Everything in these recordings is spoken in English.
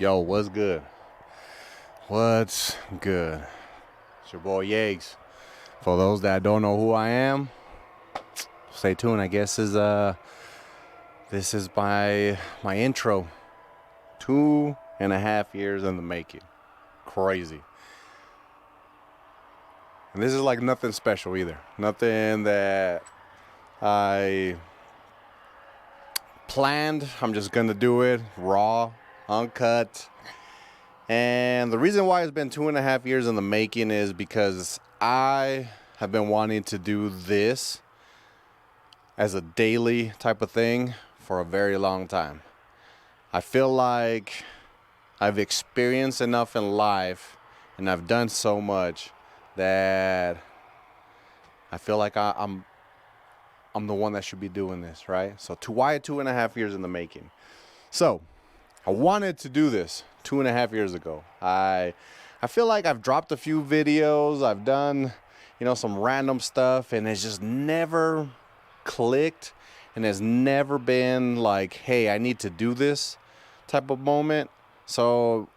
Yo, what's good? What's good? It's your boy Yags. For those that don't know who I am, stay tuned. I guess this is my intro. 2.5 years in the making. Crazy. And this is like nothing special either. Nothing that I planned. I'm just gonna do it raw, uncut. And the reason why it's been 2.5 years in the making is because I have been wanting to do this as a daily type of thing for a very long time. I feel like I've experienced enough in life and I've done so much that I feel like I'm the one that should be doing this, right? So why 2.5 years in the making? So I wanted to do this 2.5 years ago. I feel like I've dropped a few videos. I've done, some random stuff, and it's just never clicked, and has never been like, hey, I need to do this type of moment. So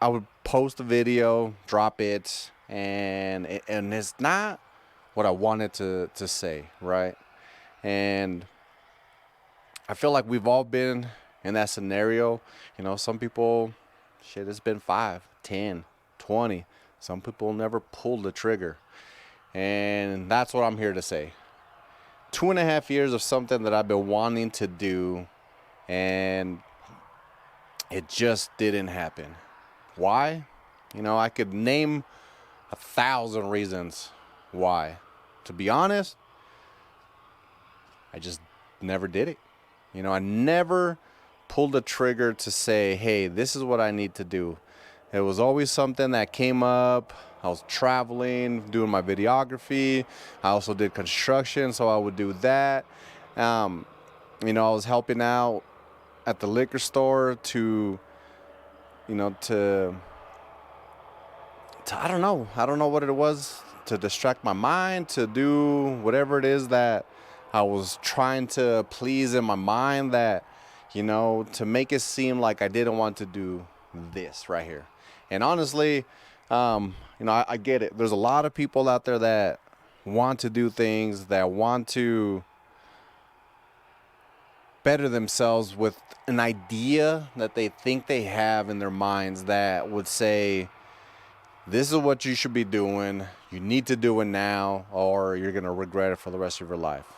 I would post a video, drop it, and it's not what I wanted to say, right? And I feel like we've all been in that scenario. Some people, shit, it's been 5, 10, 20. Some people never pulled the trigger. And that's what I'm here to say. 2.5 years of something that I've been wanting to do, and it just didn't happen. Why? I could name 1,000 reasons why. To be honest, I just never did it. I never pulled the trigger to say, hey, this is what I need to do. It was always something that came up. I was traveling, doing my videography. I also did construction, so I would do that. I was helping out at the liquor store to I don't know what it was, to distract my mind, to do whatever it is that I was trying to please in my mind, that, to make it seem like I didn't want to do this right here. And honestly, I get it. There's a lot of people out there that want to do things, that want to better themselves with an idea that they think they have in their minds that would say, this is what you should be doing. You need to do it now, or you're going to regret it for the rest of your life.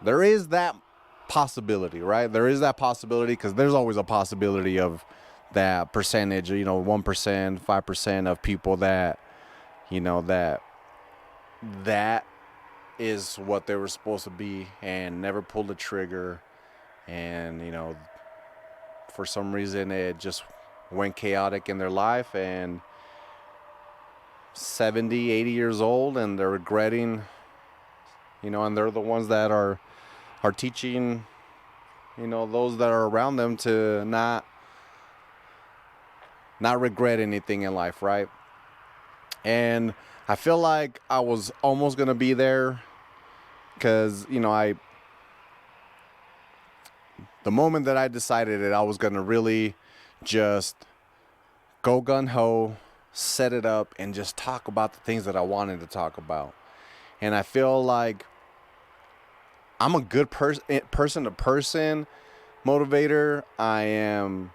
There is that possibility, right? There is that possibility, because there's always a possibility of that percentage, 1%, 5% of people that, that is what they were supposed to be and never pulled the trigger. And, for some reason it just went chaotic in their life, and 70, 80 years old, and they're regretting, and they're the ones that are teaching, those that are around them to not regret anything in life, right? And I feel like I was almost going to be there, because, the moment that I decided that I was going to really just go gun-ho, set it up, and just talk about the things that I wanted to talk about. And I feel like I'm a good person-to-person motivator. I'm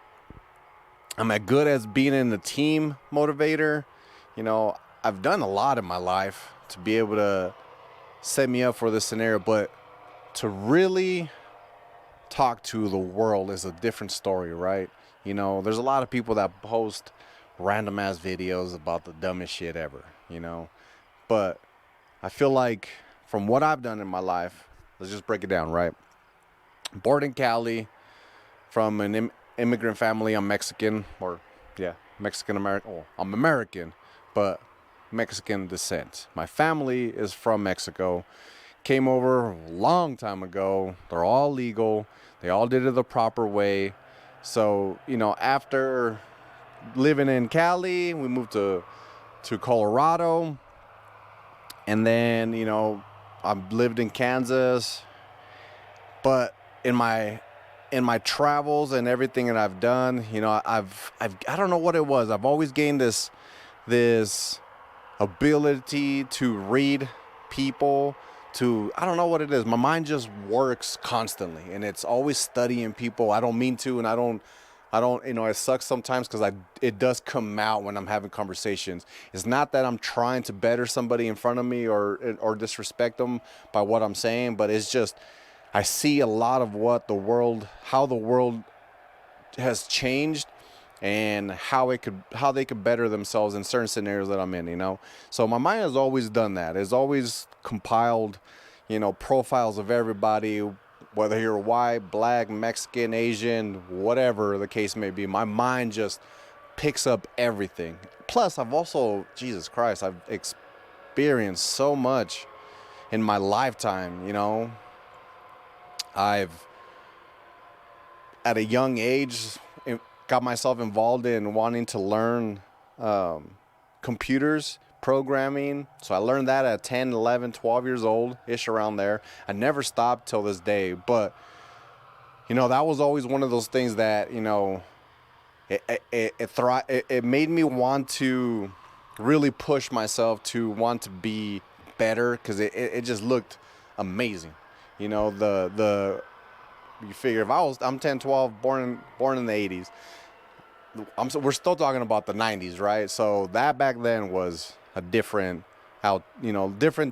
as good as being in the team motivator. I've done a lot in my life to be able to set me up for this scenario, but to really talk to the world is a different story, right? There's a lot of people that post random ass videos about the dumbest shit ever, but I feel like from what I've done in my life, let's just break it down, right? Born in Cali, from an immigrant family. I'm Mexican, Mexican American. Oh, I'm American, but Mexican descent. My family is from Mexico. Came over a long time ago. They're all legal. They all did it the proper way. So, after living in Cali, we moved to Colorado. And then, I've lived in Kansas. But in my in my travels and everything that I've done, you know, I don't know what it was. I've always gained this ability to read people, to, I don't know what it is. My mind just works constantly, and it's always studying people. I don't mean to, and I don't, you know, it sucks sometimes because it does come out when I'm having conversations. It's not that I'm trying to better somebody in front of me or disrespect them by what I'm saying, but it's just, I see a lot of how the world has changed, and how they could better themselves in certain scenarios that I'm in, you know. So my mind has always done that. It's always compiled, you know, profiles of everybody, whether you're white, black, Mexican, Asian, whatever the case may be. My mind just picks up everything. Plus, I've also, Jesus Christ, I've experienced so much in my lifetime, you know. I've, at a young age, got myself involved in wanting to learn computers, programming. So I learned that at 10, 11, 12 years old, ish, around there. I never stopped till this day. But, you know, that was always one of those things that, you know, it made me want to really push myself to want to be better, because it just looked amazing. You know, you figure if I'm 10, 12, born in the 80s, we're still talking about the 90s, right? So that back then was a different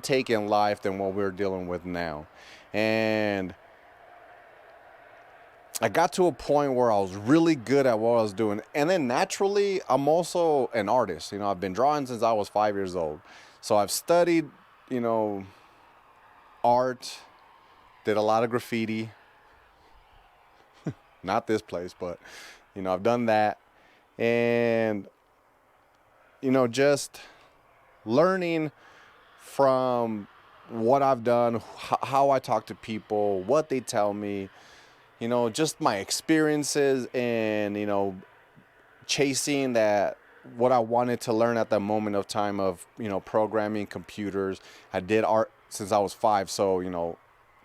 take in life than what we're dealing with now. And I got to a point where I was really good at what I was doing. And then naturally, I'm also an artist. You know, I've been drawing since I was 5 years old. So I've studied, you know, art, did a lot of graffiti. Not this place, but, you know, I've done that. And, you know, just learning from what I've done, how I talk to people, what they tell me, you know, just my experiences, and, you know, chasing what I wanted to learn at that moment of time of, you know, programming, computers. I did art since I was 5, so, you know,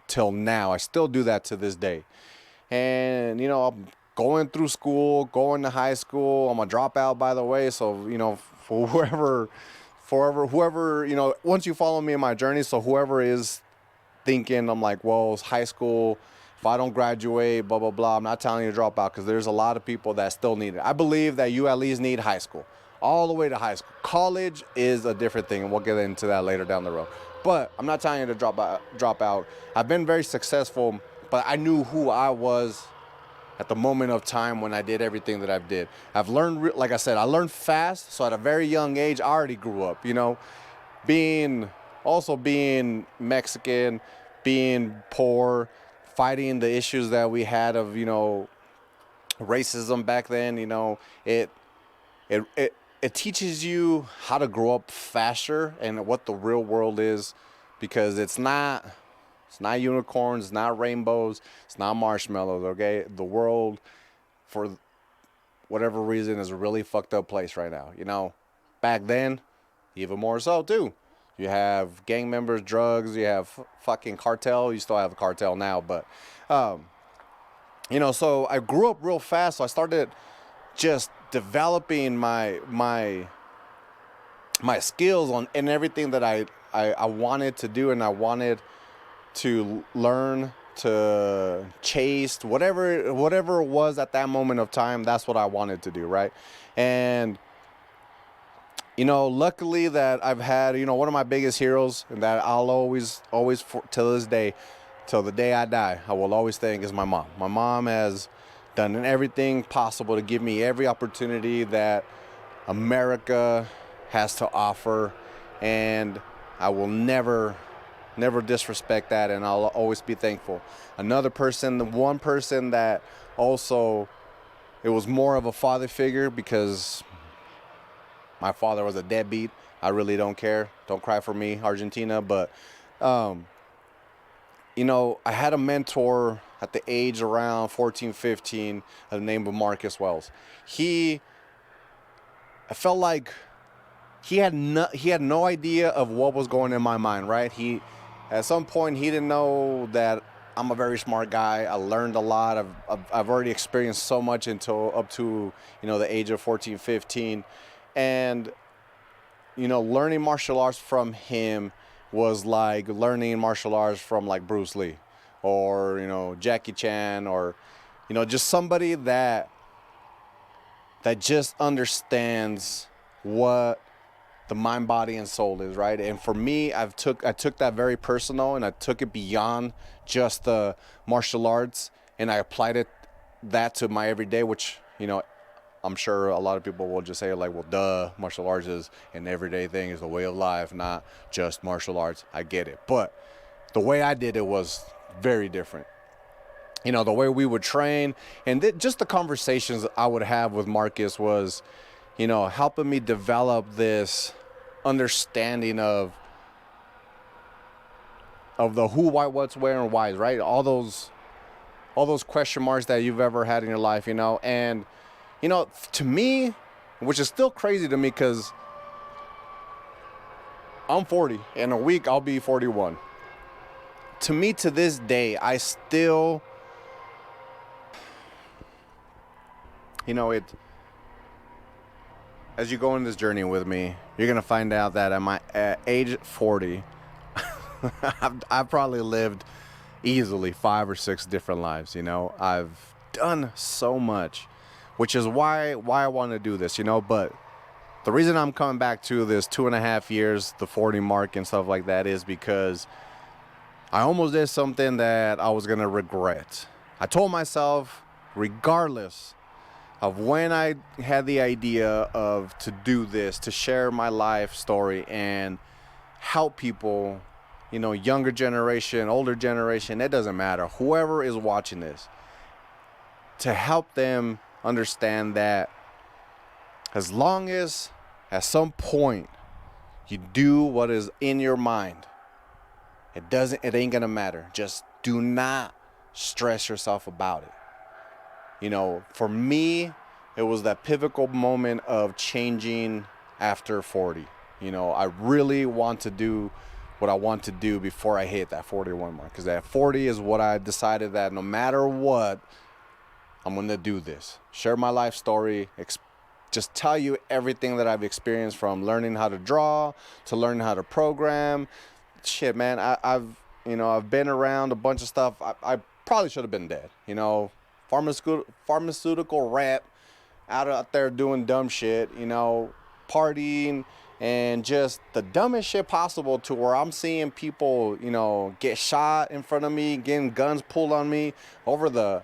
till now, I still do that to this day. And, you know, I'm going through school, going to high school. I'm a dropout, by the way. So, you know, for whoever, you know, once you follow me in my journey, so whoever is thinking, I'm like, well, it's high school, if I don't graduate, blah, blah, blah, I'm not telling you to drop out, because there's a lot of people that still need it. I believe that you at least need high school, all the way to high school. College is a different thing, and we'll get into that later down the road. But I'm not telling you to drop out. I've been very successful, but I knew who I was at the moment of time when I did everything that I did. I've learned, like I said, I learned fast. So at a very young age, I already grew up, you know, being Mexican, being poor, fighting the issues that we had of, you know, racism back then. You know, it teaches you how to grow up faster and what the real world is, because it's not unicorns, it's not rainbows, it's not marshmallows, okay? The world, for whatever reason, is a really fucked up place right now. You know, back then, even more so too. You have gang members, drugs, you have fucking cartel. You still have a cartel now, but, you know, so I grew up real fast, so I started just developing my skills on and everything that I wanted to do, and I wanted to learn, to chase, whatever it was at that moment of time. That's what I wanted to do, right? And, you know, luckily that I've had, you know, one of my biggest heroes, and that I'll always till this day, till the day I die, I will always thank, is my mom. My mom has done everything possible to give me every opportunity that America has to offer, and I will never disrespect that, and I'll always be thankful. Another person, the one person that also, it was more of a father figure, because my father was a deadbeat. I really don't care. Don't cry for me, Argentina. But, you know, I had a mentor at the age around 14, 15, the name of Marcus Wells. I felt like he had no idea of what was going in my mind, right? At some point, he didn't know that I'm a very smart guy. I learned a lot. I've already experienced so much until up to, the age of 14, 15. And, learning martial arts from him was like learning martial arts from like Bruce Lee or, Jackie Chan or, just somebody that just understands what the mind, body, and soul is, right? And for me, I took that very personal, and I took it beyond just the martial arts, and I applied that to my everyday, which, I'm sure a lot of people will just say like, well, duh, martial arts is an everyday thing, is a way of life, not just martial arts. I get it. But the way I did it was very different. The way we would train, and just the conversations I would have with Marcus was, helping me develop this understanding of the who, why, what's, where, and whys, right? All those question marks that you've ever had in your life, and to me, which is still crazy to me because I'm 40. In a week I'll be 41. To me, to this day, I still, as you go on this journey with me, you're going to find out that at age 40, I've probably lived easily 5 or 6 different lives, I've done so much, which is why I want to do this, but the reason I'm coming back to this 2.5 years, the 40 mark and stuff like that is because I almost did something that I was going to regret. I told myself, regardless of when I had the idea to do this, to share my life story and help people, younger generation, older generation, it doesn't matter. Whoever is watching this, to help them understand that as long as at some point you do what is in your mind, it ain't gonna matter. Just do not stress yourself about it. For me, it was that pivotal moment of changing after 40. I really want to do what I want to do before I hit that 41 mark. Because at 40 is what I decided that no matter what, I'm going to do this. Share my life story. Just tell you everything that I've experienced, from learning how to draw to learning how to program. Shit, man, I've been around a bunch of stuff. I probably should have been dead, pharmaceutical rap, out there doing dumb shit, partying, and just the dumbest shit possible, to where I'm seeing people, get shot in front of me, getting guns pulled on me over the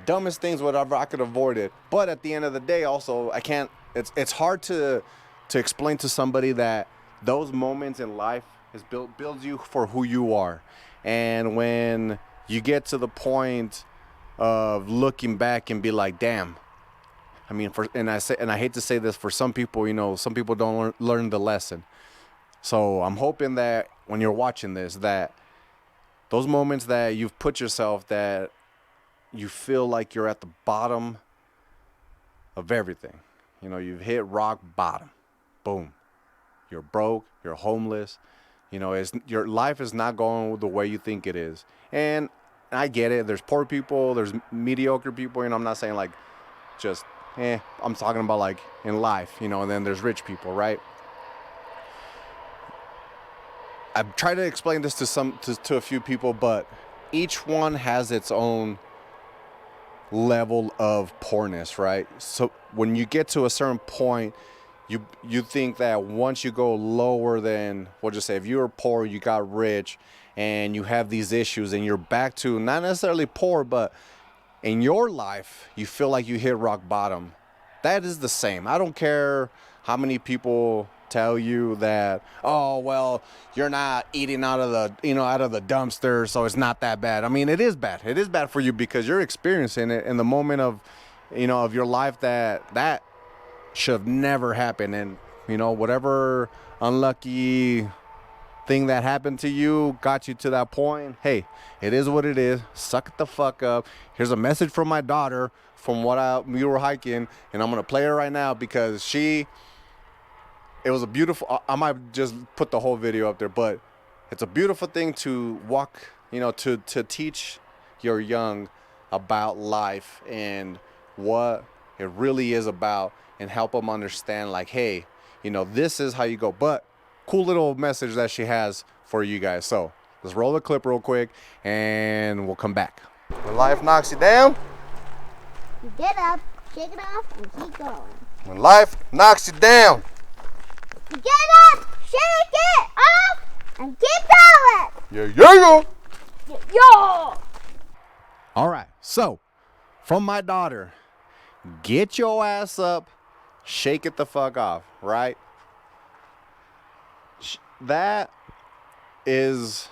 dumbest things, whatever I could avoid it. But at the end of the day, also, I can't, it's hard to explain to somebody that those moments in life builds you for who you are. And when you get to the point of looking back and be like, damn, I mean, and I hate to say this, for some people, some people don't learn the lesson. So I'm hoping that when you're watching this, that those moments that you've put yourself, that you feel like you're at the bottom of everything, you've hit rock bottom, boom, you're broke, you're homeless, your life is not going the way you think it is. And I get it. There's poor people, there's mediocre people, I'm not saying like just, I'm talking about like in life, and then there's rich people, right? I've tried to explain this to a few people, but each one has its own level of poorness, right? So when you get to a certain point, you think that once you go lower than, we'll just say, if you were poor, you got rich, and you have these issues, and you're back to not necessarily poor, but in your life, you feel like you hit rock bottom. That is the same. I don't care how many people tell you that, oh, well, you're not eating out of the dumpster, so it's not that bad. I mean, it is bad. It is bad for you because you're experiencing it in the moment of, of your life that should have never happened. And, whatever unlucky thing that happened to you got you to that point. Hey, it is what it is. Suck it the fuck up. Here's a message from my daughter from we were hiking, and I'm gonna play her right now because it was a beautiful, I might just put the whole video up there, but it's a beautiful thing to walk to teach your young about life and what it really is about, and help them understand, like, hey, this is how you go. But cool little message that she has for you guys. So let's roll the clip real quick and we'll come back. When life knocks you down, you get up, shake it off, and keep going. When life knocks you down, you get up, shake it off, and keep yeah. going. Yo. All right. So, from my daughter, get your ass up, shake it the fuck off, right? That is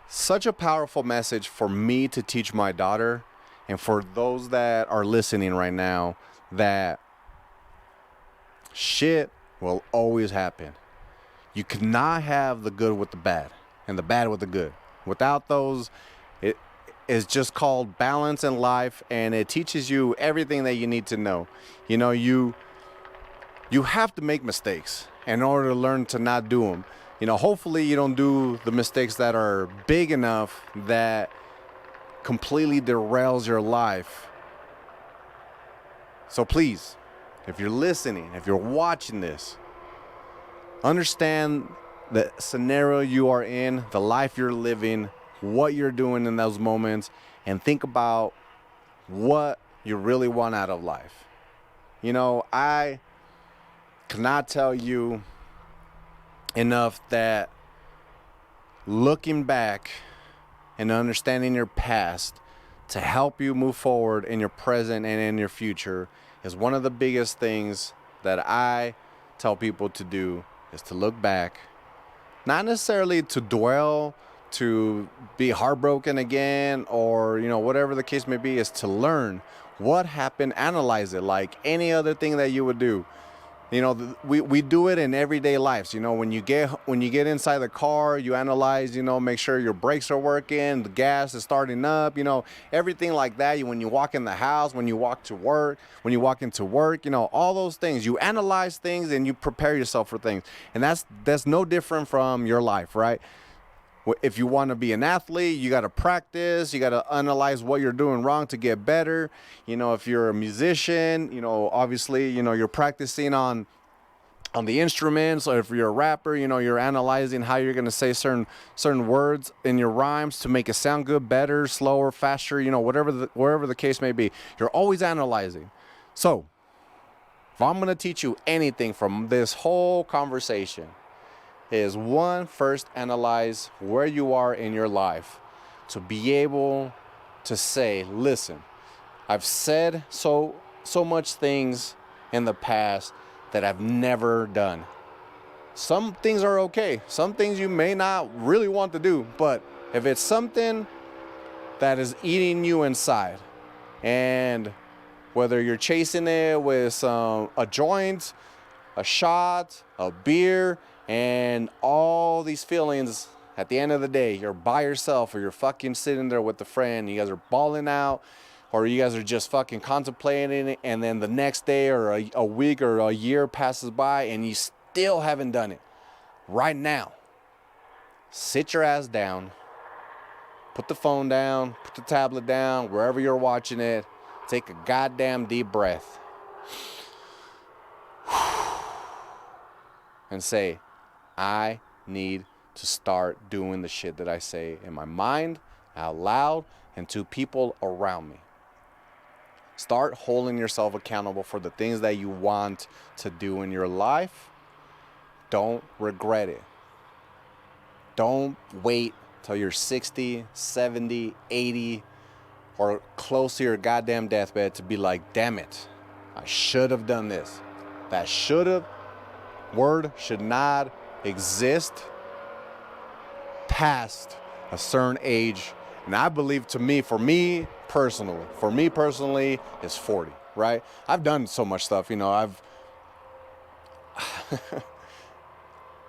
such a powerful message for me to teach my daughter, and for those that are listening right now, that shit will always happen. You cannot have the good with the bad and the bad with the good. Without those, it is just called balance in life, and it teaches you everything that you need to know. You have to make mistakes in order to learn to not do them. Hopefully you don't do the mistakes that are big enough that completely derails your life. So please, if you're listening, if you're watching this, understand the scenario you are in, the life you're living, what you're doing in those moments, and think about what you really want out of life. I cannot tell you enough that looking back and understanding your past to help you move forward in your present and in your future is one of the biggest things that I tell people to do, is to look back, not necessarily to dwell, to be heartbroken again, or whatever the case may be, is to learn what happened, analyze it like any other thing that you would do. We do it in everyday lives. When you get inside the car, you analyze, make sure your brakes are working, the gas is starting up, everything like that. When you walk in the house, when you walk to work, when you walk into work, all those things, you analyze things and you prepare yourself for things. And that's no different from your life, right? If you want to be an athlete, you got to practice. You got to analyze what you're doing wrong to get better. If you're a musician, obviously, you're practicing on the instruments. Or if you're a rapper, you're analyzing how you're going to say certain words in your rhymes to make it sound good, better, slower, faster, wherever the case may be. You're always analyzing. So if I'm going to teach you anything from this whole conversation, is one, first analyze where you are in your life to be able to say, listen, I've said so much things in the past that I've never done. Some things are okay. Some things you may not really want to do, but if it's something that is eating you inside, and whether you're chasing it with a joint, a shot, a beer, and all these feelings, at the end of the day, you're by yourself, or you're fucking sitting there with a friend, you guys are balling out, or you guys are just fucking contemplating it, and then the next day or a week or a year passes by and you still haven't done it. Right now, sit your ass down, put the phone down, put the tablet down, wherever you're watching it, take a goddamn deep breath and say, I need to start doing the shit that I say in my mind, out loud, and to people around me. Start holding yourself accountable for the things that you want to do in your life. Don't regret it. Don't wait till you're 60, 70, 80, or close to your goddamn deathbed to be like, damn it, I should have done this. That should have word should not exist past a certain age. And I believe, for me personally, it's 40, right? I've done so much stuff, I've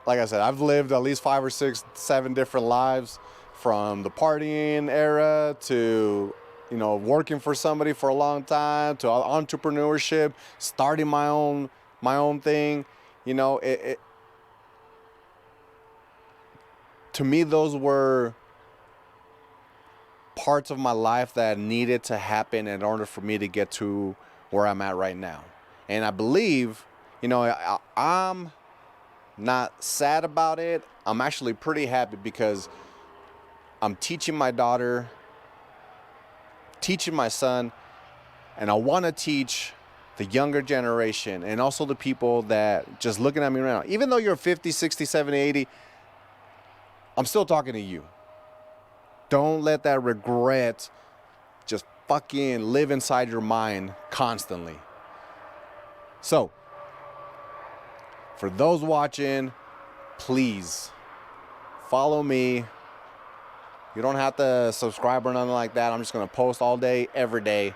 like I said, I've lived at least 5 or 6, 7 different lives, from the partying era to, working for somebody for a long time, to entrepreneurship, starting my own thing. To me, those were parts of my life that needed to happen in order for me to get to where I'm at right now. And I believe, I'm not sad about it. I'm actually pretty happy because I'm teaching my daughter, teaching my son, and I want to teach the younger generation and also the people that just looking at me right now. Even though you're 50, 60, 70, 80, I'm still talking to you. Don't let that regret just fucking live inside your mind constantly. So, for those watching, please follow me. You don't have to subscribe or nothing like that. I'm just going to post all day, every day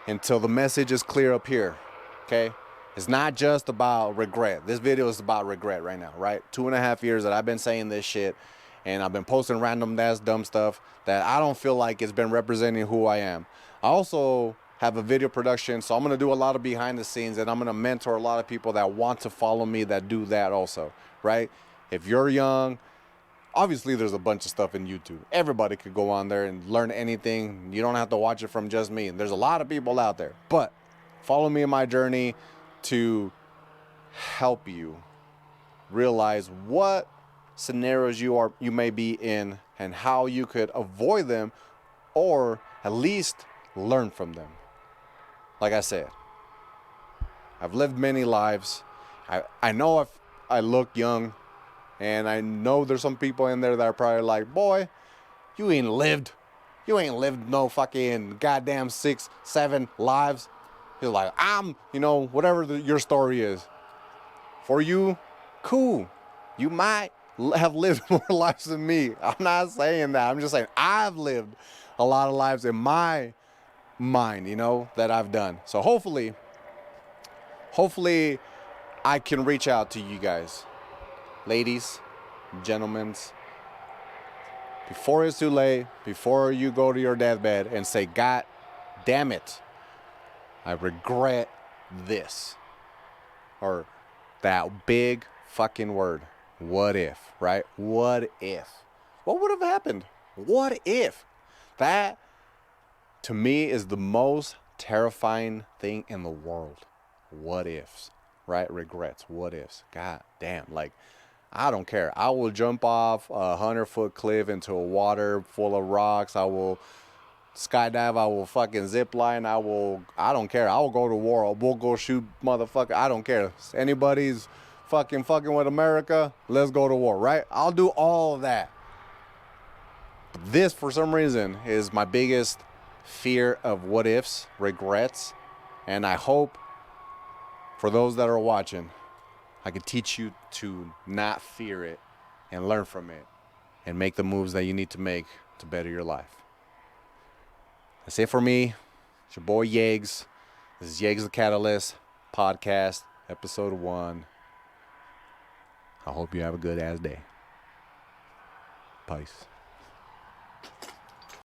until the message is clear up here. Okay? It's not just about regret. This video is about regret right now, right? 2.5 years that I've been saying this shit and I've been posting random ass dumb stuff that I don't feel like it's been representing who I am. I also have a video production, so I'm going to do a lot of behind the scenes and I'm going to mentor a lot of people that want to follow me that do that also, right? If you're young, obviously there's a bunch of stuff in YouTube. Everybody could go on there and learn anything. You don't have to watch it from just me. There's a lot of people out there, but follow me in my journey to help you realize what scenarios you may be in and how you could avoid them or at least learn from them. Like I said, I've lived many lives. I know if I look young, and I know there's some people in there that are probably like, boy, you ain't lived no fucking goddamn 6, 7 lives. You're like, I'm, whatever your story is. For you, cool. You might have lived more lives than me. I'm not saying that. I'm just saying I've lived a lot of lives in my mind, that I've done. So hopefully I can reach out to you guys. Ladies, gentlemen, before it's too late, before you go to your deathbed and say, God damn it, I regret this. Or that big fucking word, what if, right? What if? What would have happened? What if? That, to me, is the most terrifying thing in the world. What ifs, right? Regrets, what ifs. God damn, I don't care. I will jump off a 100-foot cliff into a water full of rocks. I will skydive. I will fucking zip line. I don't care. I will go to war. We'll go shoot motherfucker. I don't care. Anybody's fucking with America, let's go to war, right? I'll do all of that. But this, for some reason, is my biggest fear of what ifs, regrets. And I hope for those that are watching, I can teach you to not fear it and learn from it and make the moves that you need to make to better your life. That's it for me. It's your boy Yags. This is Yags TheCatalyst podcast, episode 1. I hope you have a good ass day. Peace.